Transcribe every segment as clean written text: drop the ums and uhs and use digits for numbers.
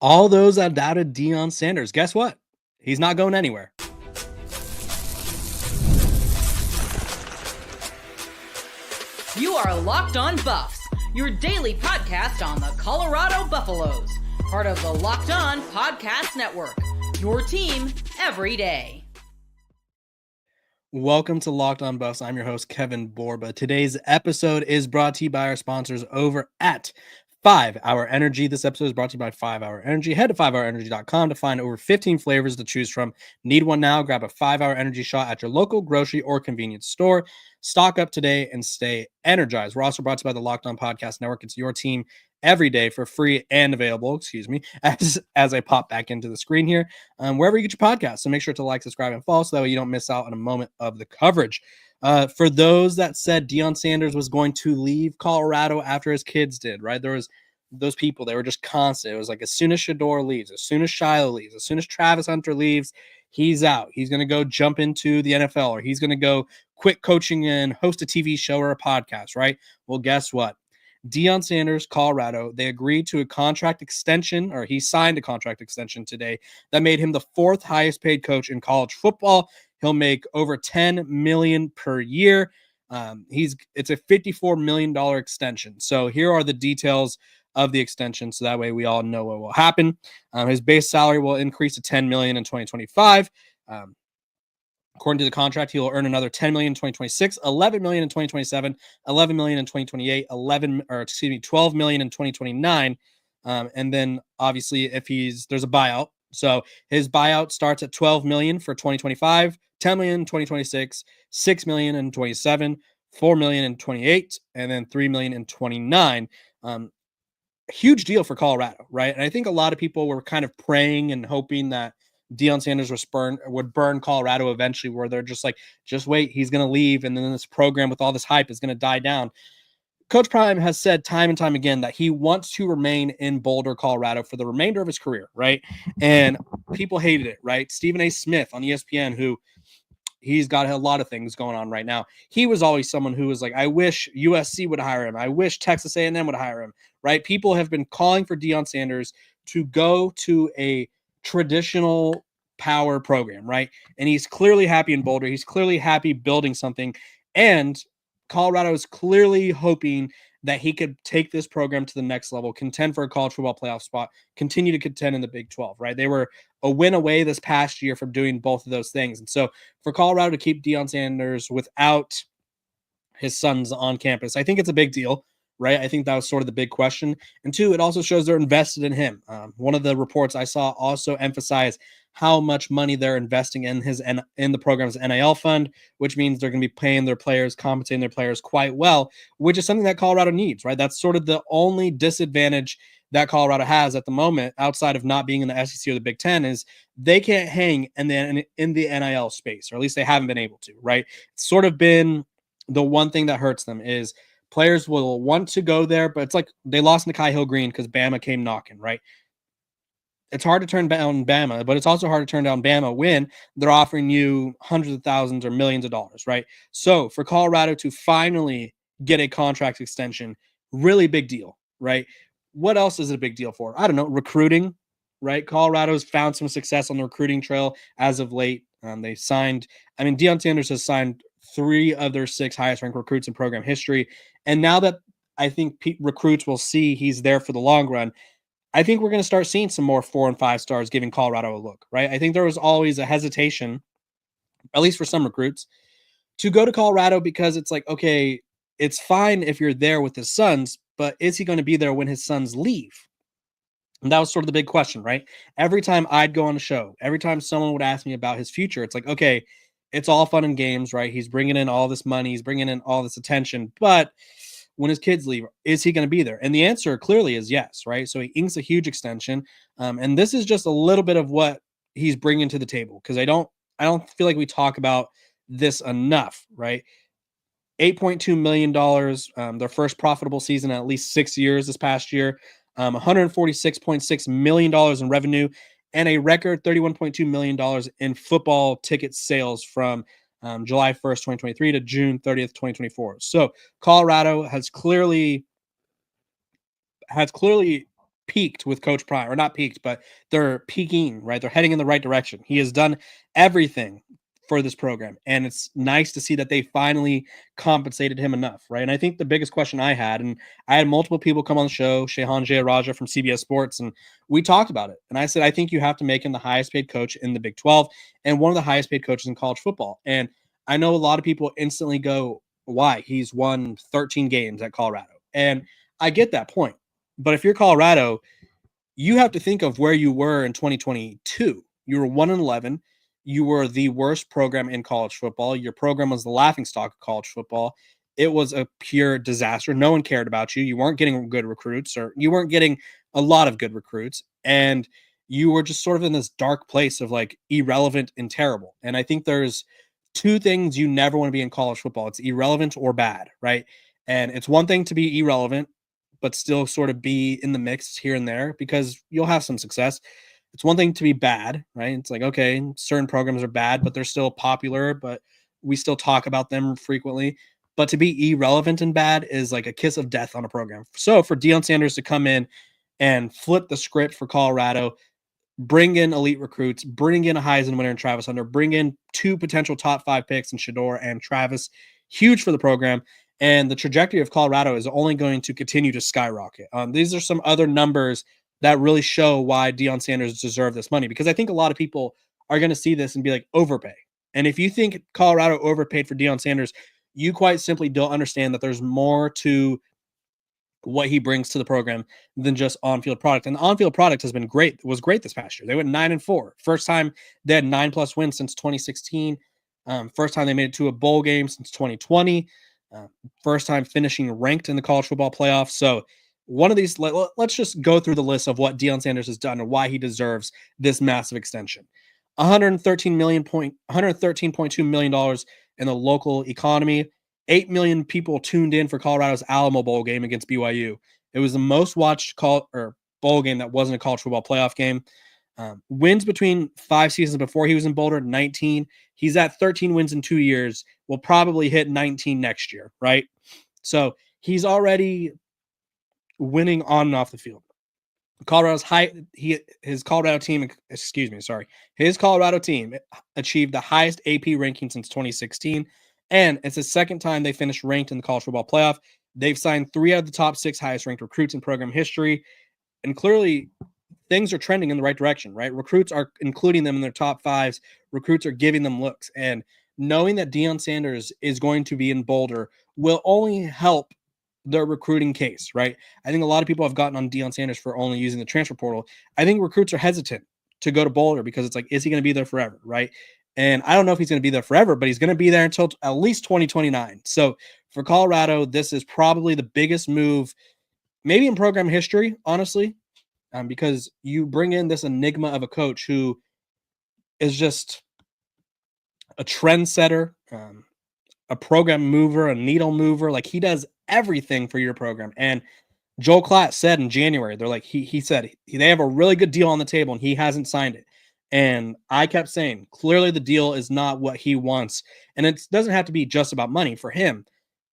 All those that doubted Deion Sanders, guess what? He's not going anywhere. You are Locked On Buffs, your daily podcast on the Colorado Buffaloes, part of the Locked On Podcast Network, your team every day. Welcome to Locked On Buffs. I'm your host, Kevin Borba. Today's episode is brought to you by our sponsors over at 5-Hour Energy. This episode is brought to you by 5-Hour Energy. Head to 5hourenergy.com to find over 15 flavors to choose from. Need one now? Grab a 5-Hour Energy shot at your local grocery or convenience store. Stock up today and stay energized. We're also brought to you by the Locked On Podcast Network. It's your team every day for free and available, as I pop back into the screen here, wherever you get your podcast. So make sure to like, subscribe, and follow so that way you don't miss out on a moment of the coverage. For those that said Deion Sanders was going to leave Colorado after his kids did, right? There was those people, they were just constant. It was like as soon as Shedeur leaves, as soon as Shiloh leaves, as soon as Travis Hunter leaves, he's out. He's going to go jump into the NFL, or he's going to go quit coaching and host a TV show or a podcast, right? Well, guess what? Deion Sanders, Colorado, they agreed to a contract extension, or he signed a contract extension today that made him the fourth highest paid coach in college football. He'll make over $10 million per year. It's a $54 million extension. So here are the details of the extension, so that way we all know what will happen. His base salary will increase to $10 million in 2025. According to the contract, he will earn another $10 million in 2026, $11 million in 2027, $11 million in 2028, $12 million in 2029. And then obviously there's a buyout. So his buyout starts at $12 million for 2025, $10 million in 2026, $6 million in 27, $4 million in 28, and then $3 million in 29. Huge deal for Colorado, right? And I think a lot of people were kind of praying and hoping that Deion Sanders would burn Colorado eventually, where they're just like, just wait, he's going to leave, and then this program with all this hype is going to die down. Coach Prime has said time and time again that he wants to remain in Boulder, Colorado for the remainder of his career, right? And people hated it, right? Stephen A. Smith on ESPN, who he's got a lot of things going on right now. He was always someone who was like, I wish USC would hire him. I wish Texas A&M would hire him, right? People have been calling for Deion Sanders to go to a traditional power program, right? And he's clearly happy in Boulder. He's clearly happy building something. And Colorado is clearly hoping that he could take this program to the next level, contend for a college football playoff spot, continue to contend in the Big 12, right? They were a win away this past year from doing both of those things. And so for Colorado to keep Deion Sanders without his sons on campus, I think it's a big deal, right? I think that was sort of the big question. And two, it also shows they're invested in him. One of the reports I saw also emphasized how much money they're investing in the program's NIL fund, which means they're going to be paying their players, compensating their players quite well, which is something that Colorado needs, right? That's sort of the only disadvantage that Colorado has at the moment, outside of not being in the SEC or the Big Ten, is they can't hang in the NIL space, or at least they haven't been able to, right? It's sort of been the one thing that hurts them is players will want to go there, but it's like they lost Nikhai Hill-Green because Bama came knocking, right? It's hard to turn down Bama, but it's also hard to turn down Bama when they're offering you hundreds of thousands or millions of dollars, right? So for Colorado to finally get a contract extension, really big deal, right? What else is it a big deal for? I don't know, recruiting, right? Colorado's found some success on the recruiting trail as of late. Deion Sanders has signed 3 of their 6 highest ranked recruits in program history. And now that I think recruits will see he's there for the long run, I think we're going to start seeing some more 4 and 5 stars giving Colorado a look, right? I think there was always a hesitation, at least for some recruits, to go to Colorado because it's like, okay, it's fine if you're there with his sons, but is he going to be there when his sons leave? And that was sort of the big question, right? Every time I'd go on a show, every time someone would ask me about his future, it's like, okay, it's all fun and games, right? He's bringing in all this money, he's bringing in all this attention, but when his kids leave, is he going to be there? And the answer clearly is yes, right? So he inks a huge extension, and this is just a little bit of what he's bringing to the table, because I don't feel like we talk about this enough, right? $8.2 million, their first profitable season in at least 6 years this past year, $146.6 million in revenue, and a record $31.2 million in football ticket sales from July 1st, 2023 to June 30th, 2024. So Colorado has clearly peaked with Coach Prime, or not peaked, but they're peaking, right? They're heading in the right direction. He has done everything for this program, and it's nice to see that they finally compensated him enough, right? And I think the biggest question I had, and I had multiple people come on the show, Shehan Jayaraja from CBS Sports, and we talked about it. And I said, I think you have to make him the highest paid coach in the Big 12 and one of the highest paid coaches in college football. And I know a lot of people instantly go, why? He's won 13 games at Colorado. And I get that point. But if you're Colorado, you have to think of where you were in 2022. You were 1-11. You were the worst program in college football. Your program was the laughingstock of college football. It was a pure disaster. No one cared about you. You weren't getting good recruits, or you weren't getting a lot of good recruits. And you were just sort of in this dark place of like irrelevant and terrible. And I think there's two things you never want to be in college football. It's irrelevant or bad, right? And it's one thing to be irrelevant, but still sort of be in the mix here and there, because you'll have some success. It's one thing to be bad, right? It's like, okay, certain programs are bad, but they're still popular, but we still talk about them frequently. But to be irrelevant and bad is like a kiss of death on a program. So for Deion Sanders to come in and flip the script for Colorado, bring in elite recruits, bring in a Heisman winner in Travis Hunter, bring in 2 potential top 5 picks in Shedeur and Travis, huge for the program. And the trajectory of Colorado is only going to continue to skyrocket. These are some other numbers that really show why Deion Sanders deserves this money, because I think a lot of people are going to see this and be like, overpay. And if you think Colorado overpaid for Deion Sanders, you quite simply don't understand that there's more to what he brings to the program than just on-field product. And the on-field product has been great. It was great this past year. They went 9-4. First time they had 9+ wins since 2016. First time they made it to a bowl game since 2020. First time finishing ranked in the college football playoff. So one of these, let's just go through the list of what Deion Sanders has done and why he deserves this massive extension. $113.2 million in the local economy. 8 million people tuned in for Colorado's Alamo Bowl game against BYU. It was the most watched bowl game that wasn't a college football playoff game. Wins between 5 seasons before he was in Boulder, 19. He's at 13 wins in 2 years. Will probably hit 19 next year, right? So he's already winning on and off the field. His Colorado team achieved the highest AP ranking since 2016, and it's the second time they finished ranked in the college football playoff. They've signed 3 out of the top 6 highest ranked recruits in program history, and clearly things are trending in the right direction, right? Recruits are including them in their top 5s. Recruits are giving them looks, and knowing that Deion Sanders is going to be in Boulder will only help their recruiting case, right? I think a lot of people have gotten on Deion Sanders for only using the transfer portal. I think recruits are hesitant to go to Boulder because it's like, is he going to be there forever, right? And I don't know if he's going to be there forever, but he's going to be there until at least 2029. So for Colorado, this is probably the biggest move, maybe in program history, honestly, because you bring in this enigma of a coach who is just a trendsetter, a program mover, a needle mover. Like, he does everything for your program. And Joel Klatt said in January, they're like, he said they have a really good deal on the table and he hasn't signed it. And I kept saying, clearly the deal is not what he wants. And it doesn't have to be just about money for him.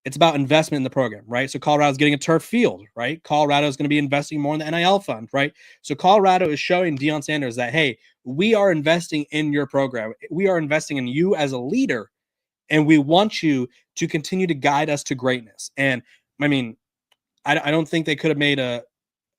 It's about investment in the program, right? So Colorado's getting a turf field, right? Colorado is going to be investing more in the NIL fund, right? So Colorado is showing Deion Sanders that, hey, we are investing in your program. We are investing in you as a leader, and we want you to continue to guide us to greatness. And I mean, I don't think they could have made a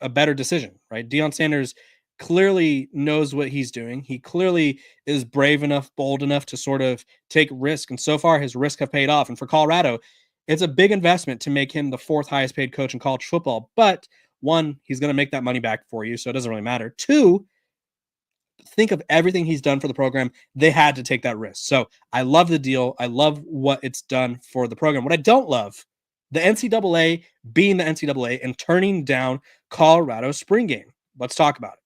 better decision, right? Deion Sanders clearly knows what he's doing. He clearly is brave enough, bold enough to sort of take risk. And so far, his risks have paid off. And for Colorado, it's a big investment to make him the 4th highest paid coach in college football. But 1, he's going to make that money back for you, so it doesn't really matter. 2, think of everything he's done for the program. They had to take that risk. So I love the deal. I love what it's done for the program. What I don't love, the NCAA being the NCAA and turning down Colorado's spring game. Let's talk about it.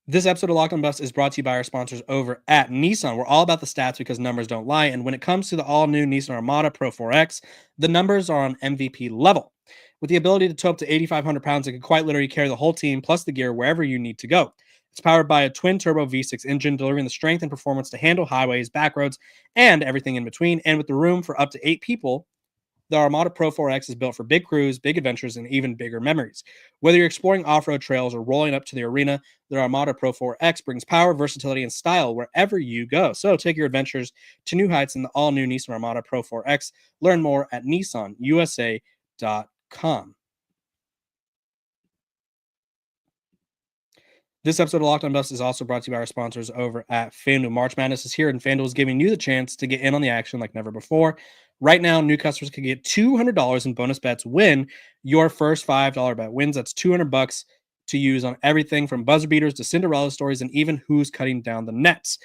This episode of Locked On Buffs is brought to you by our sponsors over at Nissan. We're all about the stats because numbers don't lie. And when it comes to the all-new Nissan Armada PRO-4X, the numbers are on MVP level. With the ability to tow up to 8,500 pounds, it can quite literally carry the whole team plus the gear wherever you need to go. It's powered by a twin-turbo V6 engine, delivering the strength and performance to handle highways, back roads, and everything in between. And with the room for up to 8 people, the Armada Pro-4X is built for big crews, big adventures, and even bigger memories. Whether you're exploring off-road trails or rolling up to the arena, the Armada Pro-4X brings power, versatility, and style wherever you go. So take your adventures to new heights in the all-new Nissan Armada Pro-4X. Learn more at nissanusa.com. This episode of Locked On Buffs is also brought to you by our sponsors over at FanDuel. March Madness is here, and FanDuel is giving you the chance to get in on the action like never before. Right now, new customers can get $200 in bonus bets when your first $5 bet wins. That's $200 to use on everything from buzzer beaters to Cinderella stories and even who's cutting down the nets.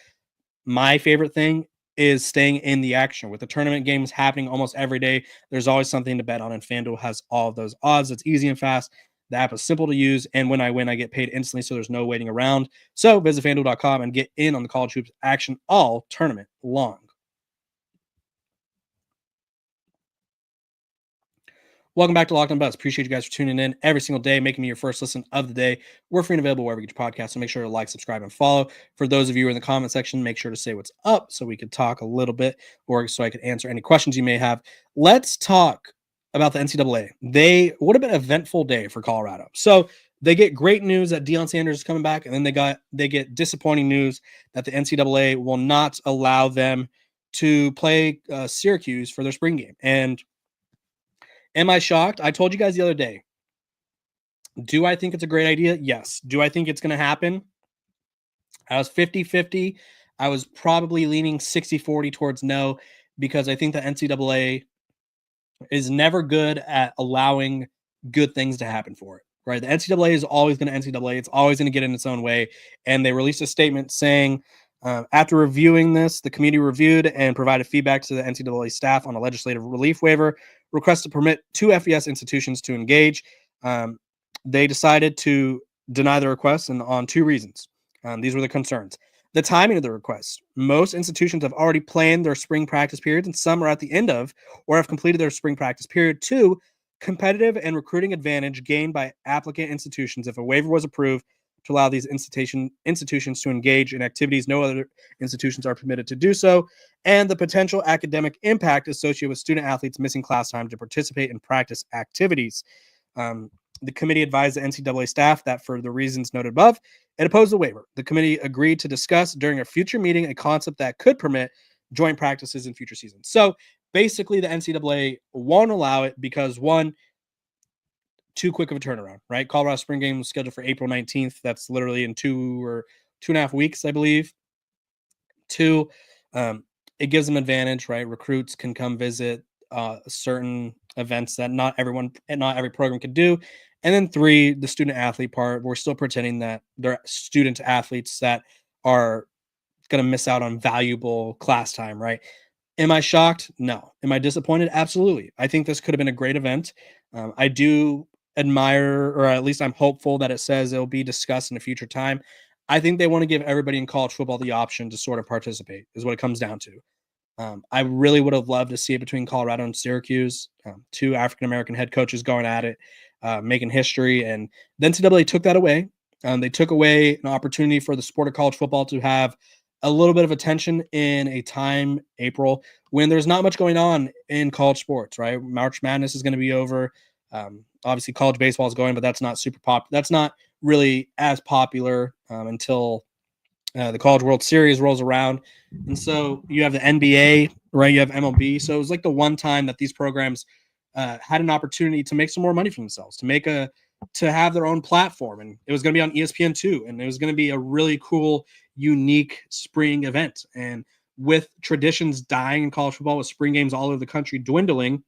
My favorite thing is staying in the action. With the tournament games happening almost every day, there's always something to bet on, and FanDuel has all of those odds. It's easy and fast. The app is simple to use, and when I win, I get paid instantly, so there's no waiting around. So visit FanDuel.com and get in on the college hoops action all tournament long. Welcome back to Locked On Buffs. Appreciate you guys for tuning in every single day, making me your first listen of the day. We're free and available wherever you get your podcast, so make sure to like, subscribe, and follow. For those of you who are in the comment section, make sure to say what's up so we could talk a little bit, or so I could answer any questions you may have. Let's talk about the NCAA. What an eventful day for Colorado. So they get great news that Deion Sanders is coming back, and then they get disappointing news that the NCAA will not allow them to play Syracuse for their spring game. And am I shocked? I told you guys the other day. Do I think it's a great idea? Yes. Do I think it's going to happen? I was 50-50. I was probably leaning 60-40 towards no, because I think the NCAA is never good at allowing good things to happen for it, right? The NCAA is always going to NCAA. It's always going to get in its own way. And they released a statement saying, after reviewing this, the committee reviewed and provided feedback to the NCAA staff on a legislative relief waiver request to permit 2 FBS institutions to engage. They decided to deny the request and on 2 reasons. These were the concerns. The timing of the request. Most institutions have already planned their spring practice periods, and some are at the end of or have completed their spring practice period. 2, competitive and recruiting advantage gained by applicant institutions if a waiver was approved to allow these institutions to engage in activities no other institutions are permitted to do so, and the potential academic impact associated with student athletes missing class time to participate in practice activities. The committee advised the NCAA staff that for the reasons noted above, it opposed the waiver. The committee agreed to discuss during a future meeting a concept that could permit joint practices in future seasons. So basically, the NCAA won't allow it because, one, too quick of a turnaround, right? Colorado spring game was scheduled for April 19th. That's literally in 2 or 2.5 weeks, I believe. 2, it gives them advantage, right? Recruits can come visit certain events that not every program could do. And then 3, the student athlete part, we're still pretending that they're student athletes that are going to miss out on valuable class time, right? Am I shocked? No. Am I disappointed? Absolutely. I think this could have been a great event. I do admire, or at least I'm hopeful that it says it'll be discussed in a future time. I think they want to give everybody in college football the option to sort of participate, is what it comes down to. I really would have loved to see it between Colorado and Syracuse, 2 African-American head coaches going at it, making history. And the NCAA took that away. They took away an opportunity for the sport of college football to have a little bit of attention in a time, April, when there's not much going on in college sports, right? March Madness is going to be over. Obviously, college baseball is going, but that's not super popular. That's not really as popular until the College World Series rolls around. And so you have the NBA, right? You have MLB. So it was like the one time that these programs had an opportunity to make some more money for themselves, to have their own platform. And it was going to be on ESPN2. And it was going to be a really cool, unique spring event. And with traditions dying in college football, with spring games all over the country dwindling,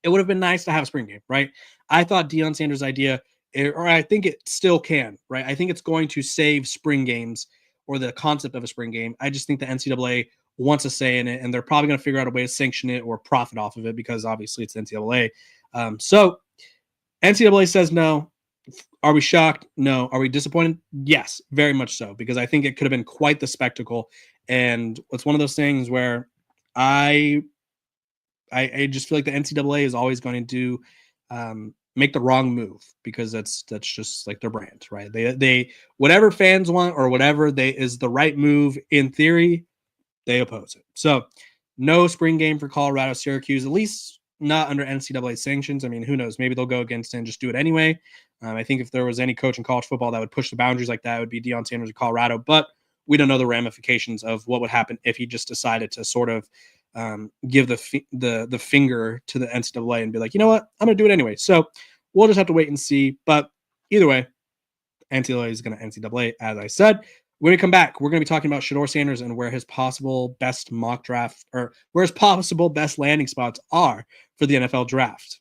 it would have been nice to have a spring game, right? I thought Deion Sanders' idea, or I think it still can, right? I think it's going to save spring games or the concept of a spring game. I just think the NCAA wants a say in it, and they're probably going to figure out a way to sanction it or profit off of it because obviously it's the NCAA. So NCAA says no. Are we shocked? No. Are we disappointed? Yes, very much so, because I think it could have been quite the spectacle. And it's one of those things where I just feel like the NCAA is always going to make the wrong move, because that's just like their brand, right? They whatever fans want or whatever is the right move in theory, they oppose it. So no spring game for Colorado Syracuse, at least not under NCAA sanctions. I mean, who knows? Maybe they'll go against it and just do it anyway. I think if there was any coach in college football that would push the boundaries like that, it would be Deion Sanders of Colorado. But we don't know the ramifications of what would happen if he just decided to sort of give the finger to the NCAA and be like, you know what, I'm going to do it anyway. So we'll just have to wait and see. But either way, NCAA is going to NCAA, as I said. When we come back, we're going to be talking about Shedeur Sanders and where his possible best mock draft, or where his possible best landing spots are for the NFL draft.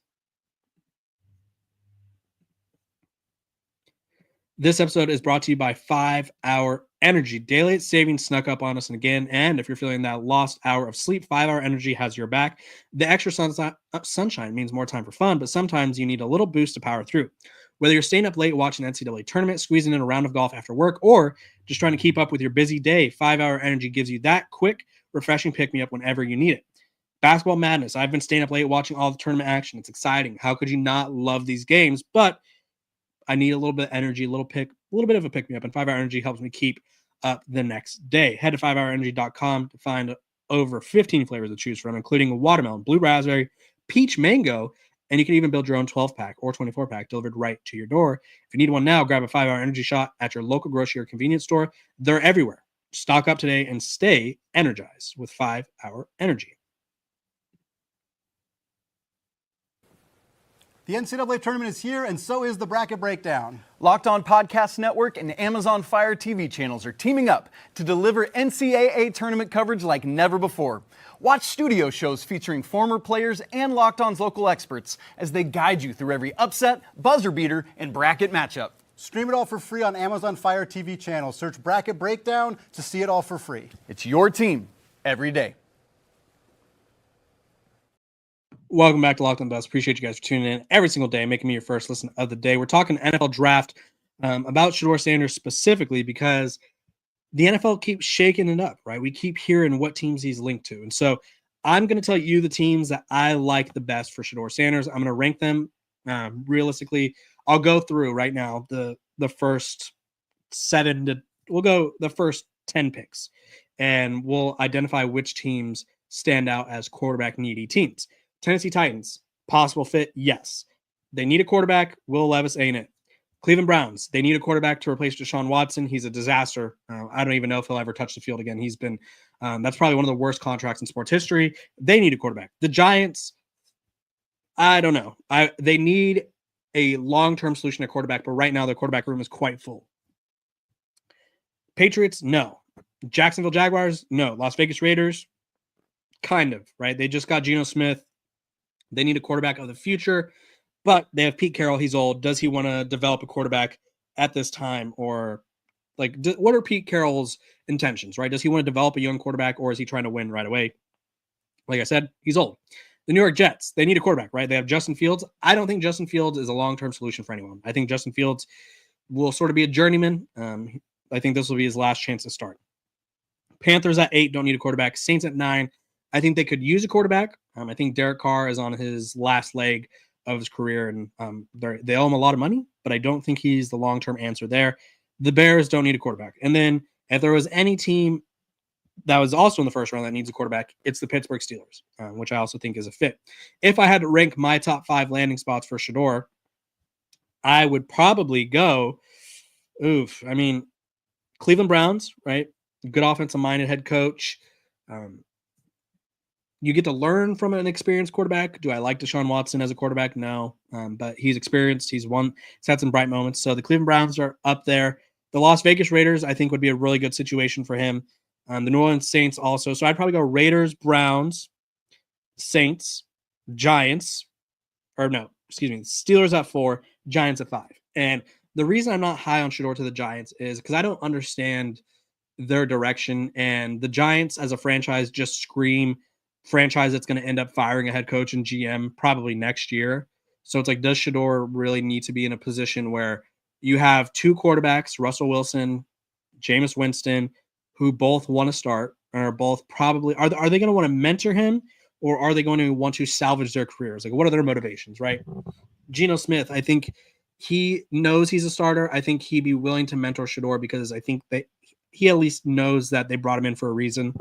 This episode is brought to you by 5 Hour Energy. Daylight savings snuck up on us again, and if you're feeling that lost hour of sleep, 5 Hour Energy has your back. The extra sunshine means more time for fun, but sometimes you need a little boost to power through. Whether you're staying up late watching an NCAA tournament, squeezing in a round of golf after work, or just trying to keep up with your busy day, 5 Hour Energy gives you that quick, refreshing pick-me-up whenever you need it. Basketball madness. I've been staying up late watching all the tournament action. It's exciting. How could you not love these games? But I need a little bit of energy, a little bit of a pick-me-up, and 5 Hour Energy helps me keep up the next day. Head to 5hourenergy.com to find over 15 flavors to choose from, including watermelon, blue raspberry, peach mango, and you can even build your own 12-pack or 24-pack delivered right to your door. If you need one now, grab a 5 Hour Energy shot at your local grocery or convenience store. They're everywhere. Stock up today and stay energized with 5 Hour Energy. The NCAA tournament is here, and so is the Bracket Breakdown. Locked On Podcast Network and Amazon Fire TV channels are teaming up to deliver NCAA tournament coverage like never before. Watch studio shows featuring former players and Locked On's local experts as they guide you through every upset, buzzer beater, and bracket matchup. Stream it all for free on Amazon Fire TV channel. Search Bracket Breakdown to see it all for free. It's your team every day. Welcome back to Locked On Buffs. Appreciate you guys for tuning in every single day, making me your first listen of the day. We're talking NFL draft about Shedeur Sanders specifically because the NFL keeps shaking it up, right? We keep hearing what teams he's linked to. And so I'm going to tell you the teams that I like the best for Shedeur Sanders. I'm going to rank them realistically. I'll go through right now the first we'll go the first 10 picks, and we'll identify which teams stand out as quarterback needy teams. Tennessee Titans, possible fit, yes. They need a quarterback. Will Levis ain't it. Cleveland Browns, they need a quarterback to replace Deshaun Watson. He's a disaster. I don't even know if he'll ever touch the field again. He's been, that's probably one of the worst contracts in sports history. They need a quarterback. The Giants, I don't know. They need a long-term solution at quarterback, but right now their quarterback room is quite full. Patriots, no. Jacksonville Jaguars, no. Las Vegas Raiders, kind of, right? They just got Geno Smith. They need a quarterback of the future, but they have Pete Carroll. He's old. Does he want to develop a quarterback at this time? Or what are Pete Carroll's intentions, right? Does he want to develop a young quarterback, or is he trying to win right away? Like I said, he's old. The New York Jets, they need a quarterback, right? They have Justin Fields. I don't think Justin Fields is a long-term solution for anyone. I think Justin Fields will sort of be a journeyman. I think this will be his last chance to start. Panthers at 8, don't need a quarterback. Saints at 9, I think they could use a quarterback. I think Derek Carr is on his last leg of his career, and they owe him a lot of money, but I don't think he's the long-term answer there. The Bears don't need a quarterback. And then if there was any team that was also in the first round that needs a quarterback, it's the Pittsburgh Steelers, which I also think is a fit. If I had to rank my top 5 landing spots for Shedeur, I would probably go, Cleveland Browns, right? Good offensive-minded head coach. You get to learn from an experienced quarterback. Do I like Deshaun Watson as a quarterback? No, but he's experienced. He's had some bright moments. So the Cleveland Browns are up there. The Las Vegas Raiders, I think, would be a really good situation for him. The New Orleans Saints also. So I'd probably go Raiders, Browns, Saints, Giants, Steelers at 4, Giants at 5. And the reason I'm not high on Shedeur to the Giants is because I don't understand their direction. And the Giants as a franchise just scream franchise that's going to end up firing a head coach and GM probably next year. So it's like, does Shedeur really need to be in a position where you have 2 quarterbacks, Russell Wilson, Jameis Winston, who both want to start, and are both probably, are they going to want to mentor him, or are they going to want to salvage their careers? Like, what are their motivations, right? Geno Smith, I think he knows he's a starter. I think he'd be willing to mentor Shedeur because I think that he at least knows that they brought him in for a reason.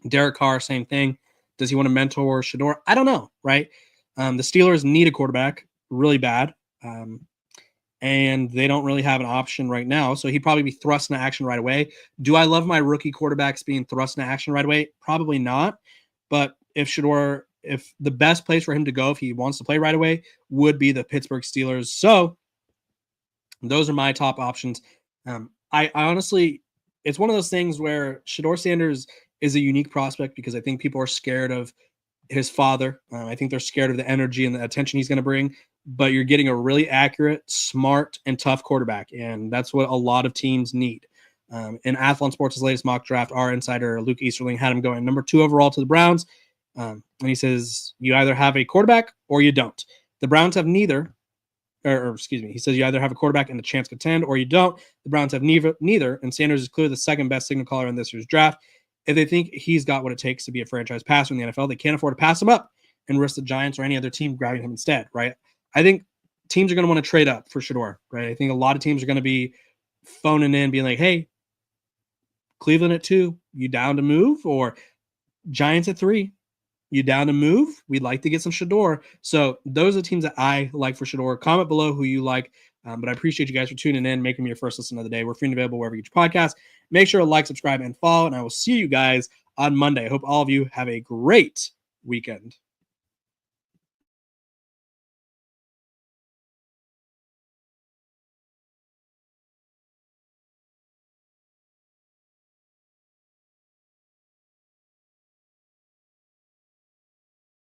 Derek Carr, same thing. Does he want to mentor Shedeur? I don't know, right? The Steelers need a quarterback really bad, and they don't really have an option right now, so he'd probably be thrust into action right away. Do I love my rookie quarterbacks being thrust into action right away? Probably not, but if the best place for him to go if he wants to play right away would be the Pittsburgh Steelers. So those are my top options. I honestly, it's one of those things where Shedeur Sanders is a unique prospect because I think people are scared of his father. I think they're scared of the energy and the attention he's going to bring, but you're getting a really accurate, smart, and tough quarterback, and that's what a lot of teams need. In Athlon Sports' latest mock draft, our insider, Luke Easterling, had him going number 2 overall to the Browns, and he says, you either have a quarterback or you don't. The Browns have neither, he says you either have a quarterback and a chance to contend or you don't. The Browns have neither, and Sanders is clearly the second best signal caller in this year's draft. If they think he's got what it takes to be a franchise passer in the NFL, they can't afford to pass him up and risk the Giants or any other team grabbing him instead, right? I think teams are going to want to trade up for Shedeur, right? I think a lot of teams are going to be phoning in, being like, hey, Cleveland at 2, you down to move? Or Giants at 3, you down to move? We'd like to get some Shedeur. So those are the teams that I like for Shedeur. Comment below who you like. But I appreciate you guys for tuning in, making me your first listen of the day. We're free and available wherever you get your podcast. Make sure to like, subscribe, and follow. And I will see you guys on Monday. I hope all of you have a great weekend.